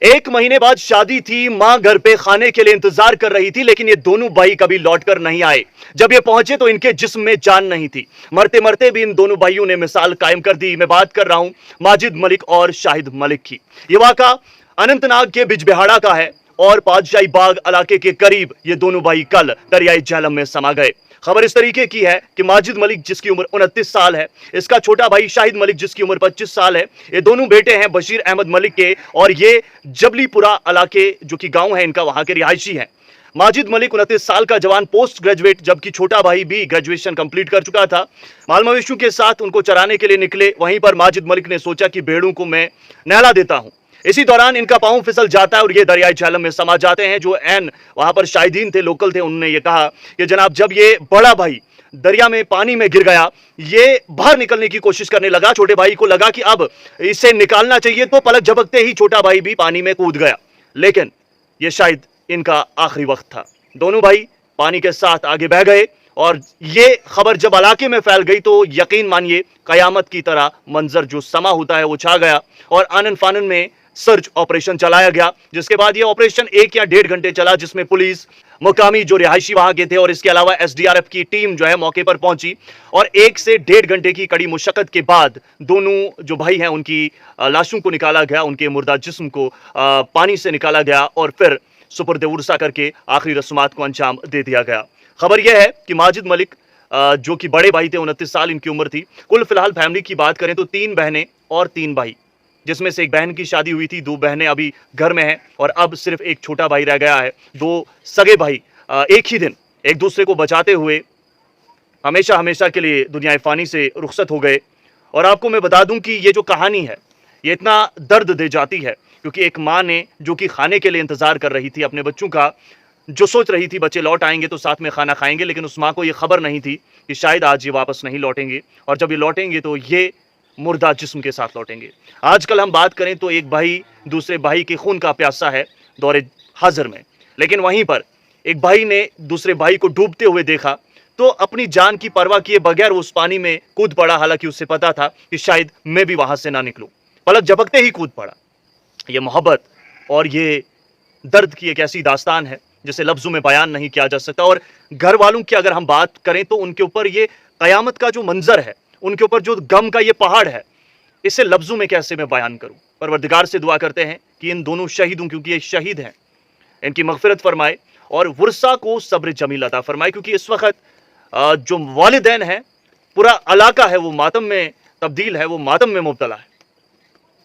एक महीने बाद शादी थी, मां घर पे खाने के लिए इंतजार कर रही थी, लेकिन ये दोनों भाई कभी लौटकर नहीं आए। जब ये पहुंचे तो इनके जिस्म में जान नहीं थी। मरते मरते भी इन दोनों भाइयों ने मिसाल कायम कर दी। मैं बात कर रहा हूं माजिद मलिक और शाहिद मलिक की। ये वाक़ा अनंतनाग के बिजबिहाड़ा का है और पातशाही बाग इलाके के करीब ये दोनों भाई कल दरियाई झेलम में समा गए। खबर इस तरीके की है कि माजिद मलिक जिसकी उम्र 29 साल है, इसका छोटा भाई शाहिद मलिक जिसकी उम्र 25 साल है, ये दोनों बेटे हैं बशीर अहमद मलिक के और ये जबलीपुरा इलाके जो कि गांव है इनका, वहां के रिहायशी हैं। माजिद मलिक 29 साल का जवान पोस्ट ग्रेजुएट, जबकि छोटा भाई भी ग्रेजुएशन कंप्लीट कर चुका था। माल मवेशियों के साथ उनको चराने के लिए निकले। वहीं पर माजिद मलिक ने सोचा कि भेड़ों को मैं नहला देता हूं। इसी दौरान इनका पांव फिसल जाता है और ये दरियाई झेलम में समा जाते हैं। जो एन वहां पर शाहिदीन थे, लोकल थे, उन्होंने ये कहा कि जनाब जब ये बड़ा भाई दरिया में पानी में गिर गया, ये बाहर निकलने की कोशिश करने लगा। छोटे भाई को लगा कि अब इसे निकालना चाहिए, तो पलक झपकते ही छोटा भाई भी पानी में कूद गया। लेकिन ये शायद इनका आखिरी वक्त था। दोनों भाई पानी के साथ आगे बह गए और ये खबर जब इलाके में फैल गई तो यकीन मानिए कयामत की तरह मंजर जो समा होता है वो छा गया और आनन फानन में सर्च ऑपरेशन चलाया गया। जिसके बाद ये ऑपरेशन 1 या 1.5 घंटे चला, जिसमें पुलिस, मुकामी जो रिहायशी वहां के थे और इसके अलावा एसडीआरएफ की टीम जो है मौके पर पहुंची और 1 से 1.5 घंटे की कड़ी मुशक्कत के बाद दोनों जो भाई हैं उनकी लाशों को निकाला गया, उनके मुर्दा जिस्म को पानी से निकाला गया और फिर सुपुर्द उर्सा करके आखिरी रस्मात को अंजाम दे दिया गया। खबर यह है कि माजिद मलिक जो कि बड़े भाई थे, 29 साल इनकी उम्र थी। कुल फिलहाल फैमिली की बात करें तो 3 बहनें और 3 भाई, जिसमें से एक बहन की शादी हुई थी, 2 बहनें अभी घर में हैं और अब सिर्फ एक छोटा भाई रह गया है। 2 सगे भाई एक ही दिन एक दूसरे को बचाते हुए हमेशा हमेशा के लिए दुनिया फानी से रुखसत हो गए। और आपको मैं बता दूं कि ये जो कहानी है ये इतना दर्द दे जाती है क्योंकि एक माँ ने जो कि खाने के लिए इंतजार कर रही थी अपने बच्चों का, जो सोच रही थी बच्चे लौट आएंगे तो साथ में खाना खाएंगे, लेकिन उस माँ को ये खबर नहीं थी कि शायद आज ये वापस नहीं लौटेंगे और जब ये लौटेंगे तो ये मुर्दा जिस्म के साथ लौटेंगे। आजकल हम बात करें तो एक भाई दूसरे भाई के खून का प्यासा है दौरे हाजिर में, लेकिन वहीं पर एक भाई ने दूसरे भाई को डूबते हुए देखा तो अपनी जान की परवाह किए बगैर उस पानी में कूद पड़ा। हालांकि उसे पता था कि शायद मैं भी वहां से ना निकलूं, पलक झपकते ही कूद पड़ा। ये मोहब्बत और ये दर्द की एक ऐसी दास्तान है जिसे लफ्जों में बयान नहीं किया जा सकता। और घर वालों की अगर हम बात करें तो उनके ऊपर ये कयामत का जो मंजर है, उनके ऊपर जो गम का ये पहाड़ है, इसे लफ्जों में कैसे मैं बयान करूं। परवरदिगार से दुआ करते हैं कि इन दोनों शहीदों, क्योंकि ये शहीद हैं, इनकी मगफिरत फरमाए और वर्सा को सब्र जमील अता फरमाए। क्योंकि इस वक्त जो वालिदैन हैं, पूरा इलाका है वो मातम में तब्दील है, वो मातम में मुब्तला है।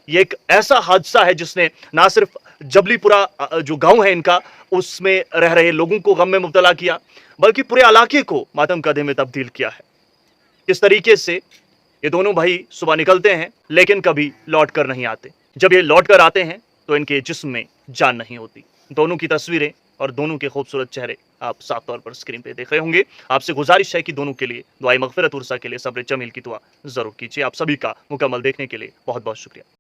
ये एक ऐसा हादसा है जिसने ना सिर्फ जबलीपुरा जो गांव है इनका, उसमें रह रहे लोगों को गम में मुब्तला किया, बल्कि पूरे इलाके को मातम कदे में तब्दील किया है। किस तरीके से ये दोनों भाई सुबह निकलते हैं लेकिन कभी लौट कर नहीं आते। जब ये लौट कर आते हैं तो इनके जिस्म में जान नहीं होती। दोनों की तस्वीरें और दोनों के खूबसूरत चेहरे आप साफ तौर पर स्क्रीन पे देख रहे होंगे। आपसे गुजारिश है कि दोनों के लिए दुआए मगफिरत उर्सा के लिए सब्र जमील की दुआ जरूर कीजिए। आप सभी का मुकम्मल देखने के लिए बहुत बहुत शुक्रिया।